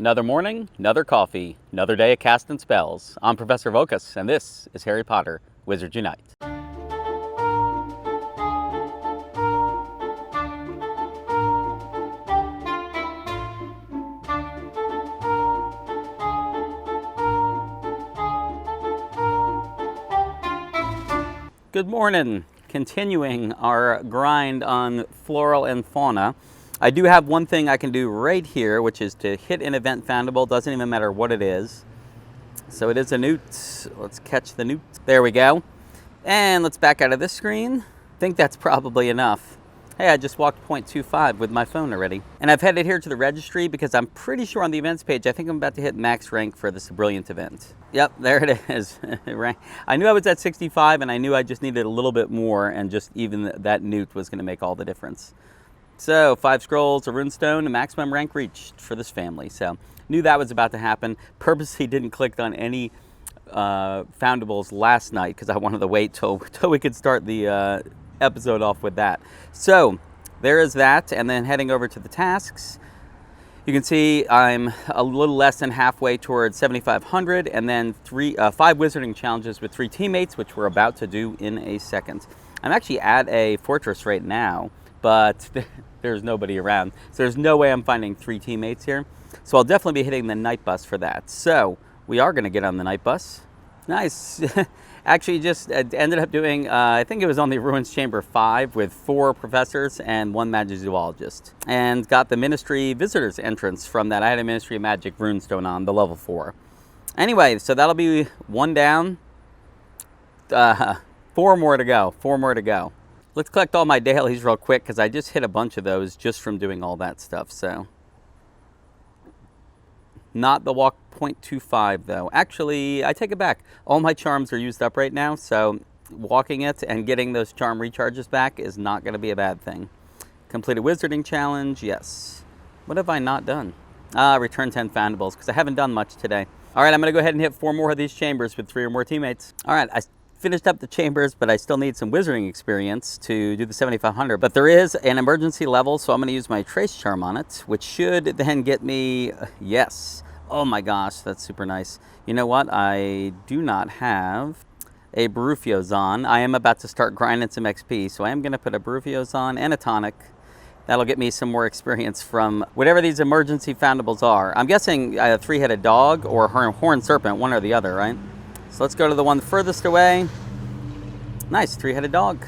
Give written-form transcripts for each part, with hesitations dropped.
Another morning, another coffee, another day of casting spells. I'm Professorvoqas, and this is Harry Potter Wizards Unite. Good morning. Continuing our grind on Flora and Fauna. I do have one thing I can do right here, which is to hit an event foundable. Doesn't even matter what it is. So it is a newt. Let's catch the newt. There we go. And let's back out of this screen. I think that's probably enough. Hey, I just walked 0.25 with my phone already. And I've headed here to the registry because I'm pretty sure on the events page, I think I'm about to hit max rank for this brilliant event. Yep, there it is. I knew I was at 65 and I knew I just needed a little bit more, and just even that newt was going to make all the difference. So 5 scrolls, a runestone, a maximum rank reached for this family. So knew that was about to happen. Purposely didn't click on any foundables last night because I wanted to wait till we could start the episode off with that. So there is that, and then heading over to the tasks, you can see I'm a little less than halfway towards 7,500, and then 5 wizarding challenges with 3 teammates, which we're about to do in a second. I'm actually at a fortress right now, but there's nobody around, so there's no way I'm finding 3 teammates here. So I'll definitely be hitting the night bus for that. So we are going to get on the night bus. Nice. Actually just ended up doing, I think it was on the Ruins Chamber 5 with 4 professors and 1 Magizoologist. And got the Ministry Visitors entrance from that. I had a Ministry of Magic runestone on, the level 4. Anyway, so that'll be 1 down. 4 more to go. 4 more to go. Let's collect all my dailies real quick because I just hit a bunch of those just from doing all that stuff, so. Not the walk 0.25 though. Actually, I take it back. All my charms are used up right now, so walking it and getting those charm recharges back is not going to be a bad thing. Complete a wizarding challenge, yes. What have I not done? Return 10 foundables because I haven't done much today. All right, I'm going to go ahead and hit 4 more of these chambers with 3 or more teammates. All right, I finished up the chambers, but I still need some wizarding experience to do the 7,500. But there is an emergency level, so I'm going to use my trace charm on it, which should then get me, yes. Oh my gosh, that's super nice. You know what? I do not have a Barufio's on. I am about to start grinding some XP, so I am going to put a Barufio's on and a tonic. That'll get me some more experience from whatever these emergency foundables are. I'm guessing a 3-headed dog or horned serpent, one or the other, right? So let's go to the one furthest away. Nice, 3-headed dog.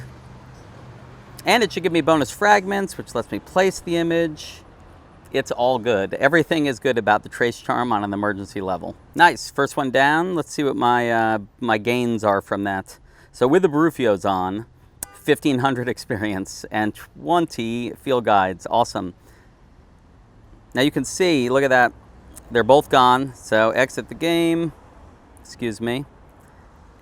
And it should give me bonus fragments, which lets me place the image. It's all good. Everything is good about the trace charm on an emergency level. Nice, first one down. Let's see what my gains are from that. So with the Barufio's on, 1,500 experience and 20 field guides. Awesome. Now you can see, look at that. They're both gone. So exit the game. Excuse me.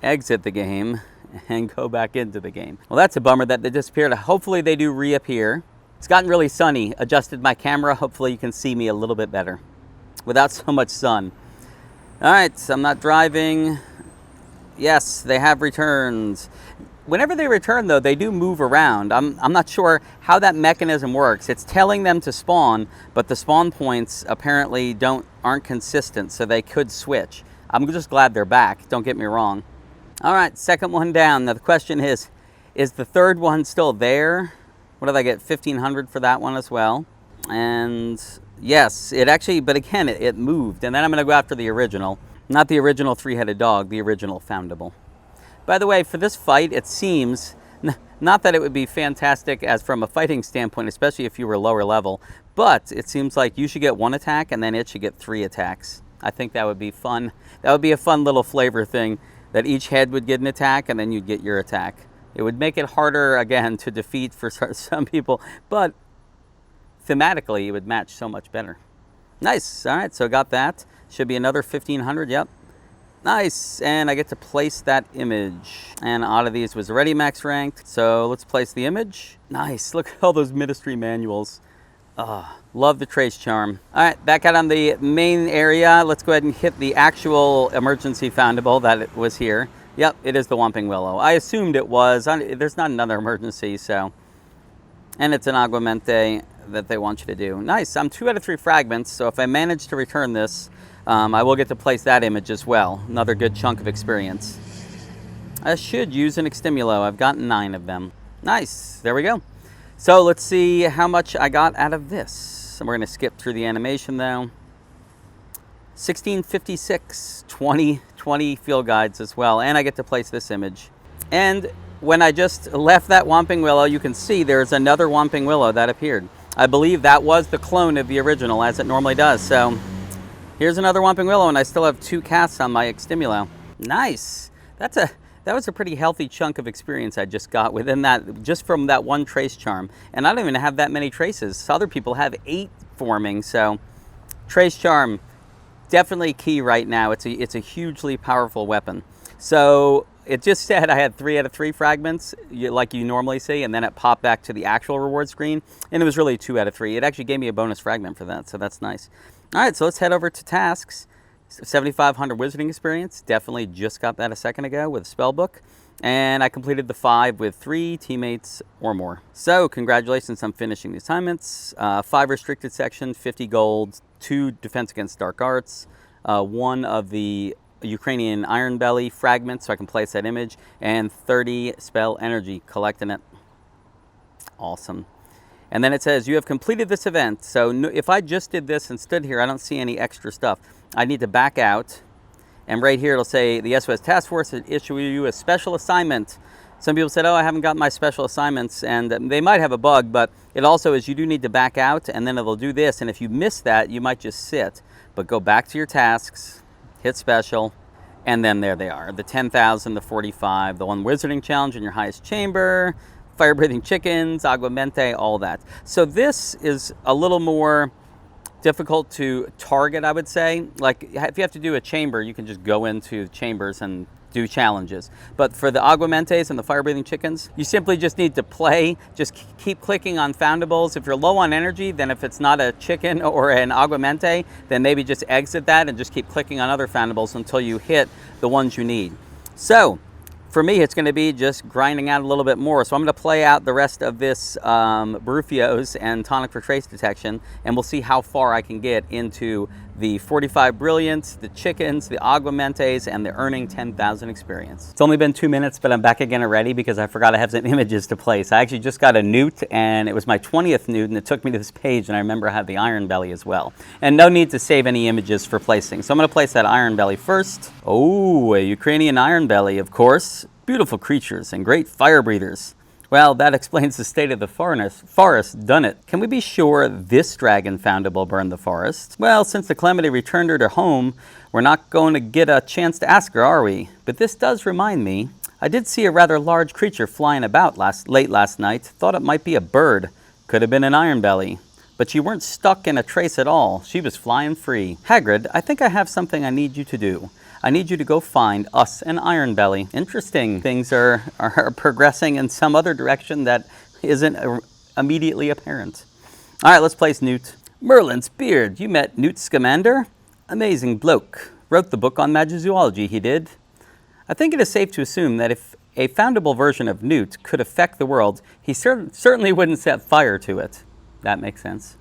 Exit the game and go back into the game. Well, that's a bummer that they disappeared. Hopefully they do reappear. It's gotten really sunny. Adjusted my camera. Hopefully you can see me a little bit better without so much sun. All right, so I'm not driving. Yes, they have returned. Whenever they return, though, they do move around. I'm not sure how that mechanism works. It's telling them to spawn, but the spawn points apparently aren't consistent, so they could switch. I'm just glad they're back. Don't get me wrong. All right, second one down. Now the question is the third one still there? What did I get? 1,500 for that one as well. And yes, it actually, but again, it moved. And then I'm going to go after the original. Not the original 3-headed dog, the original foundable. By the way, for this fight, it seems, not that it would be fantastic as from a fighting standpoint, especially if you were lower level, but it seems like you should get 1 attack and then it should get 3 attacks. I think that would be fun. That would be a fun little flavor thing, that each head would get an attack and then you'd get your attack. It would make it harder, again, to defeat for some people, but thematically, it would match so much better. Nice. All right, so got that. Should be another 1,500, yep. Nice, and I get to place that image. And out of these was already max ranked, so let's place the image. Nice, look at all those ministry manuals. Love the trace charm. All right, back out on the main area. Let's go ahead and hit the actual emergency foundable that it was here. Yep, it is the Whomping Willow. I assumed it was. There's not another emergency, so. And it's an Aguamente. that they want you to do. Nice. I'm 2 out of 3 fragments, so if I manage to return this, I will get to place that image as well. Another good chunk of experience. I should use an extimulo. I've gotten 9 of them. Nice. There we go. So let's see how much I got out of this. And we're going to skip through the animation though. 1656, 20 field guides as well. And I get to place this image. And when I just left that Whomping Willow, you can see there's another Whomping Willow that appeared. I believe that was the clone of the original, as it normally does. So here's another Whomping Willow, and I still have 2 casts on my extimulo. Nice. That was a pretty healthy chunk of experience I just got within that, just from that one trace charm. And I don't even have that many traces. Other people have 8 forming, so trace charm, definitely key right now. It's a hugely powerful weapon. So it just said I had 3 out of 3 fragments, like you normally see, and then it popped back to the actual reward screen, and it was really 2 out of 3. It actually gave me a bonus fragment for that, so that's nice. All right, so let's head over to tasks. 7,500 wizarding experience, definitely just got that a second ago with Spellbook, and I completed the 5 with 3 teammates or more. So congratulations on finishing the assignments. 5 restricted sections, 50 gold, 2 defense against dark arts, 1 of the Ukrainian Iron Belly fragments so I can place that image, and 30 spell energy, collecting it. Awesome. And then it says you have completed this event. So if I just did this and stood here, I don't see any extra stuff. I need to back out, and right here it'll say the SOS Task Force will issue you a special assignment. Some people said, oh, I haven't got my special assignments, and they might have a bug, but it also is you do need to back out, and then it'll do this, and if you miss that, you might just sit. But go back to your tasks, hit special, and then there they are. The 10,000, the 45, the 1 Wizarding Challenge in your highest chamber, fire-breathing chickens, aguamente, all that. So this is a little more difficult to target, I would say. Like if you have to do a chamber, you can just go into chambers and do challenges. But for the aguamentes and the fire-breathing chickens, you simply just need to play. Just keep clicking on foundables. If you're low on energy, then if it's not a chicken or an aguamente, then maybe just exit that and just keep clicking on other foundables until you hit the ones you need. So for me, it's going to be just grinding out a little bit more. So I'm going to play out the rest of this Barufios and Tonic for Trace Detection, and we'll see how far I can get into the 45 Brilliance, the chickens, the aguamentes, and the earning 10,000 experience. It's only been 2 minutes, but I'm back again already because I forgot I have some images to place. I actually just got a newt, and it was my 20th newt, and it took me to this page, and I remember I had the Iron Belly as well. And no need to save any images for placing. So I'm going to place that Iron Belly first. Oh, a Ukrainian Iron Belly, of course. Beautiful creatures and great fire breathers. Well, that explains the state of the forest, done it. Can we be sure this dragon foundable burned the forest? Well, since the calamity returned her to home, we're not going to get a chance to ask her, are we? But this does remind me, I did see a rather large creature flying about late last night. Thought it might be a bird. Could have been an Iron Belly. But you weren't stuck in a trace at all. She was flying free. Hagrid, I think I have something I need you to do. I need you to go find us an Iron Belly. Interesting. Things are progressing in some other direction that isn't immediately apparent. All right, let's place Newt. Merlin's beard. You met Newt Scamander? Amazing bloke. Wrote the book on magizoology, he did. I think it is safe to assume that if a foundable version of Newt could affect the world, he certainly wouldn't set fire to it. That makes sense.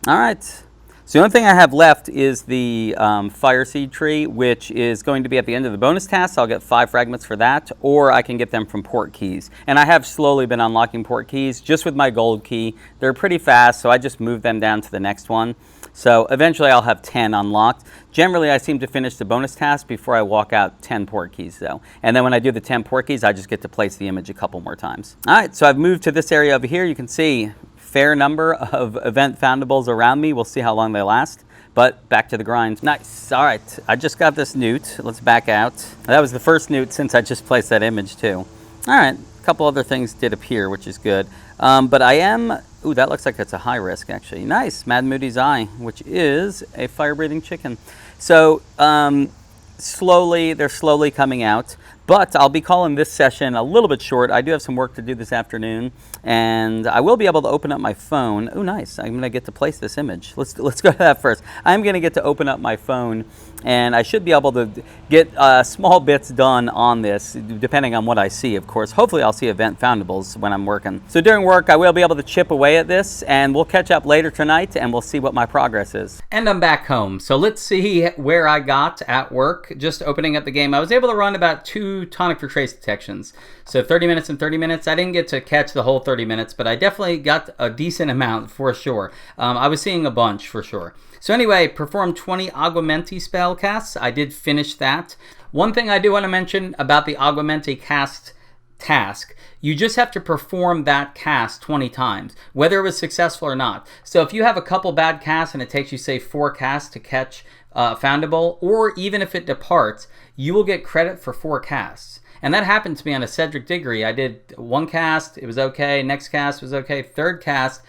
All right. So the only thing I have left is the fire seed tree, which is going to be at the end of the bonus task. I'll get 5 fragments for that, or I can get them from port keys. And I have slowly been unlocking port keys just with my gold key. They're pretty fast, so I just move them down to the next one. So eventually I'll have 10 unlocked. Generally, I seem to finish the bonus task before I walk out 10 port keys, though. And then when I do the 10 port keys, I just get to place the image a couple more times. All right, so I've moved to this area over here. You can see fair number of event foundables around me. We'll see how long they last, but back to the grind. Nice. All right, I just got this newt. Let's back out. That was the first newt since I just placed that image too. All right, a couple other things did appear, which is good. But I am, ooh, that looks like it's a high risk actually. Nice, Mad Moody's Eye, which is a fire-breathing chicken. So they're slowly coming out. But I'll be calling this session a little bit short. I do have some work to do this afternoon, and I will be able to open up my phone. Oh, nice. I'm going to get to place this image. Let's go to that first. I'm going to get to open up my phone, and I should be able to get small bits done on this, depending on what I see, of course. Hopefully, I'll see event foundables when I'm working. So during work, I will be able to chip away at this, and we'll catch up later tonight, and we'll see what my progress is. And I'm back home. So let's see where I got at work. Just opening up the game, I was able to run about 2 tonic for trace detections. So 30 minutes and 30 minutes. I didn't get to catch the whole 30 minutes, but I definitely got a decent amount for sure. I was seeing a bunch for sure. So anyway, performed 20 Aguamenti spell casts. I did finish that. One thing I do want to mention about the Aguamenti cast task, you just have to perform that cast 20 times, whether it was successful or not. So if you have a couple bad casts and it takes you, say, 4 casts to catch Foundable, or even if it departs, you will get credit for 4 casts. And that happened to me on a Cedric Diggory. I did 1 cast, it was okay, next cast was okay, 3rd cast,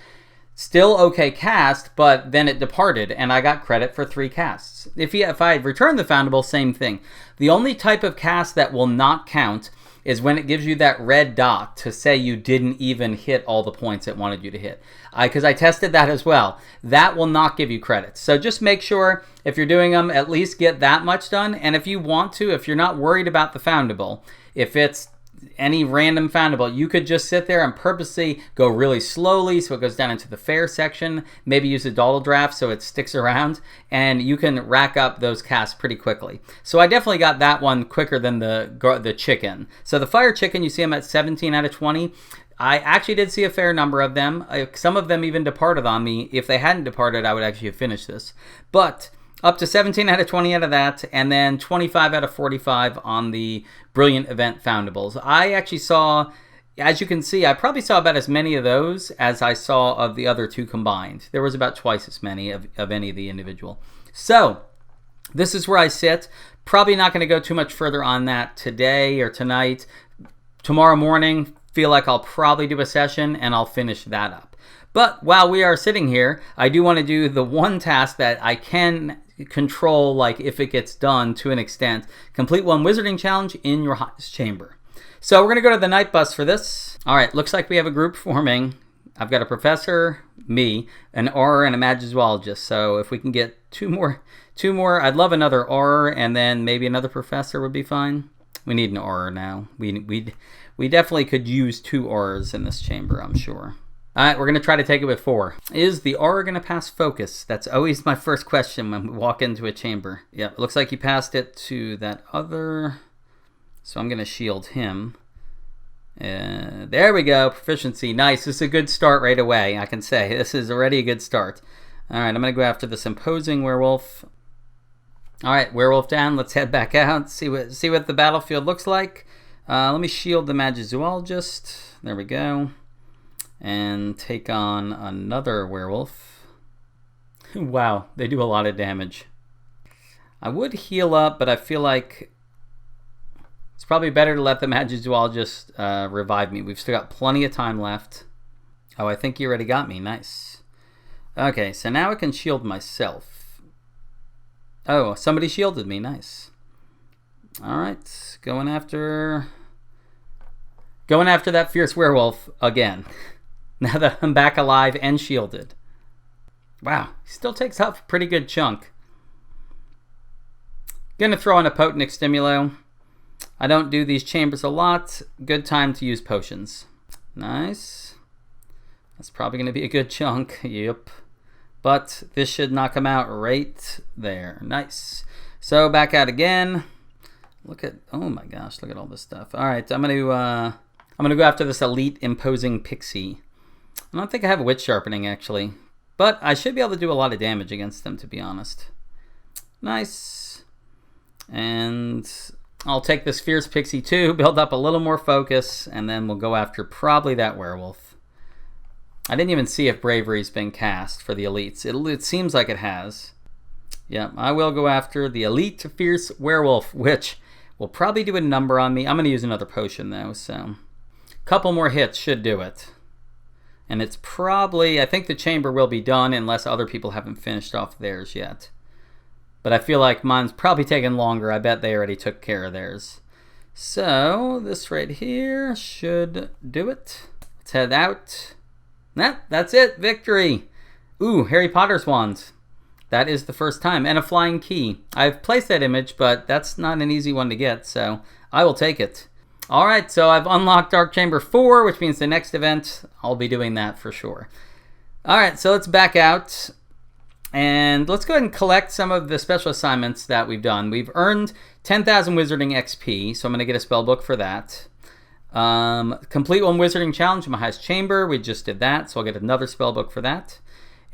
still okay cast, but then it departed, and I got credit for 3 casts. If I had returned the Foundable, same thing. The only type of cast that will not count is when it gives you that red dot to say you didn't even hit all the points it wanted you to hit. Because I tested that as well. That will not give you credit. So just make sure if you're doing them, at least get that much done. And if you want to, if you're not worried about the Foundable, if it's any random Foundable, you could just sit there and purposely go really slowly so it goes down into the fair section, maybe use a dawdle draft so it sticks around, and you can rack up those casts pretty quickly. So I definitely got that one quicker than the chicken. So the fire chicken, you see them at 17 out of 20. I actually did see a fair number of them. Some of them even departed on me. If they hadn't departed, I would actually have finished this. But up to 17 out of 20 out of that, and then 25 out of 45 on the Brilliant Event Foundables. I actually saw, as you can see, I probably saw about as many of those as I saw of the other 2 combined. There was about twice as many of any of the individual. So this is where I sit. Probably not going to go too much further on that today or tonight. Tomorrow morning, feel like I'll probably do a session and I'll finish that up. But while we are sitting here, I do want to do the one task that I can control, like if it gets done to an extent. Complete 1 wizarding challenge in your hottest chamber. So we're going to go to the night bus for this. All right, looks like we have a group forming. I've got a professor, me, an Auror, and a magizoologist. So if we can get two more, I'd love another Auror, and then maybe another professor would be fine. We need an Auror now. We definitely could use 2 Aurors in this chamber, I'm sure. All right, we're going to try to take it with 4. Is the Auror going to pass focus? That's always my first question when we walk into a chamber. Yeah, it looks like he passed it to that other. So I'm going to shield him. There we go, proficiency. Nice, this is a good start right away, I can say. This is already a good start. All right, I'm going to go after this imposing werewolf. All right, werewolf down. Let's head back out, see what the battlefield looks like. Let me shield the magizoologist. There we go. And take on another werewolf. Wow, they do a lot of damage. I would heal up, but I feel like it's probably better to let the magizoologist revive me. We've still got plenty of time left. Oh, I think he already got me. Nice. Okay, so now I can shield myself. Oh, somebody shielded me. Nice. All right, going after that fierce werewolf again. Now that I'm back alive and shielded. Wow, he still takes up a pretty good chunk. Gonna throw in a potent extimulo. I don't do these chambers a lot. Good time to use potions. Nice. That's probably gonna be a good chunk. Yep. But this should knock him out right there. Nice. So back out again. Look at, oh my gosh, look at all this stuff. All right, I'm gonna go after this elite imposing pixie. I don't think I have a witch sharpening actually, but I should be able to do a lot of damage against them, to be honest. Nice. And I'll take this fierce pixie too, build up a little more focus, and then we'll go after probably that werewolf. I didn't even see if bravery's been cast for the elites. It seems like it has. Yeah, I will go after the elite fierce werewolf, which will probably do a number on me. I'm going to use another potion though, so a couple more hits should do it. And it's probably, I think the chamber will be done unless other people haven't finished off theirs yet. But I feel like mine's probably taking longer. I bet they already took care of theirs. So this right here should do it. Let's head out. That's it. Victory. Ooh, Harry Potter's wand. That is the first time. And a flying key. I've placed that image, but that's not an easy one to get, so I will take it. All right, so I've unlocked Dark Chamber 4, which means the next event, I'll be doing that for sure. All right, so let's back out. And let's go ahead and collect some of the special assignments that we've done. We've earned 10,000 Wizarding XP, so I'm going to get a spell book for that. Complete one Wizarding Challenge in my highest chamber. We just did that, so I'll get another spell book for that.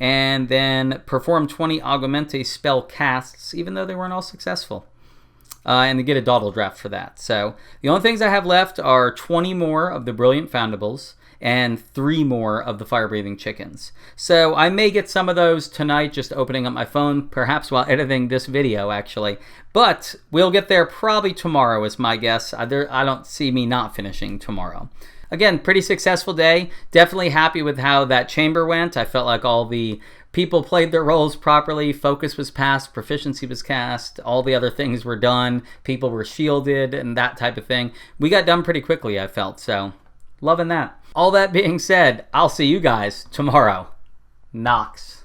And then perform 20 Augmente spell casts, even though they weren't all successful. And to get a dawdle draft for that. So the only things I have left are 20 more of the Brilliant Foundables and 3 more of the Fire-Breathing Chickens. So I may get some of those tonight, just opening up my phone, perhaps while editing this video, actually. But we'll get there probably tomorrow is my guess. I don't see me not finishing tomorrow. Again, pretty successful day. Definitely happy with how that chamber went. I felt like all the people played their roles properly. Focus was passed, proficiency was cast, all the other things were done. People were shielded and that type of thing. We got done pretty quickly, I felt, so loving that. All that being said, I'll see you guys tomorrow. Knox.